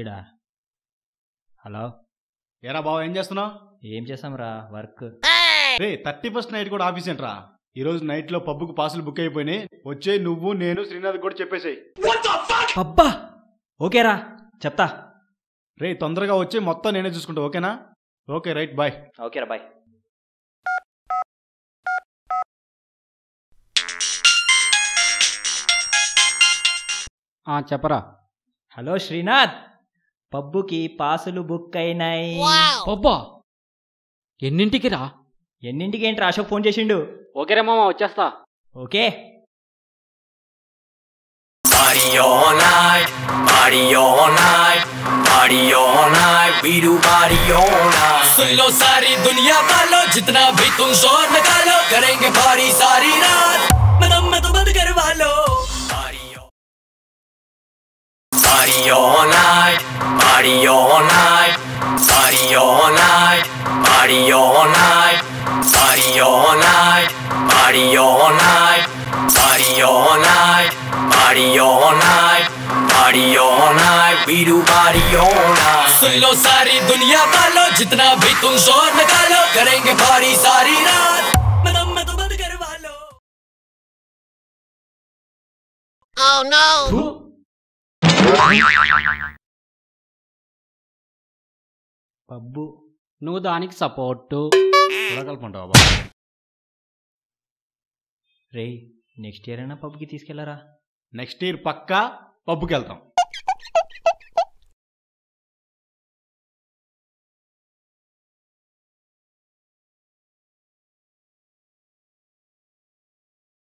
ఈడా. హలో, ఏరా బావ, ఏం చేస్తున్నావు? ఏం చేసాంరా వర్క్. రే 31st నైట్ కూడా ఆఫీస్ ఏంట్రా? ఈ రోజు నైట్ లో పబ్బుకు పాసులు బుక్ అయిపోయినాయి. వచ్చే నువ్వు నేను శ్రీనాథ్ కూడా చెప్పేసాయి. అబ్బా ఓకేరా చెప్తా. రే తొందరగా వచ్చి మొత్తం నేనే చూసుకుంటా, ఓకేనా? Okay right, bye. ఓకేరా బాయ్. చెప్పరా. హలో శ్రీనాథ్, పబ్బుకి పాసులు బుక్ అయినాయి. పబ్బా ఎన్నింటికి రా? ఎన్నింటికి ఏంట్రా? అశోక్ ఫోన్ చేసిండు. ఓకేరా మామ, వచ్చేస్తా. Okay. Party all night, party all night, party all night, we do party all night. सुन लो सारी दुनिया वालों, जितना भी तुम जोर निकालो, करेंगे party सारी रात, मैं तो बंद करवा लो. Party all night, party all night, party all night, party all night, party all night, party all night, party all night, party all night, party all night, we do party all night. सुन लो सारी दुनिया वालों, जितना भी तुम जोर निकालो, करेंगे party सारी रात, मैं तो बंद करवा लो. Oh no! పబ్బు నువ్వు దానికి సపోర్టు కలుపుకుంటావా బాబా? రే నెక్స్ట్ ఇయర్ అయినా పబ్కి తీసుకెళ్లరా? నెక్స్ట్ ఇయర్ పక్కా పబ్బుకి వెళ్తాం.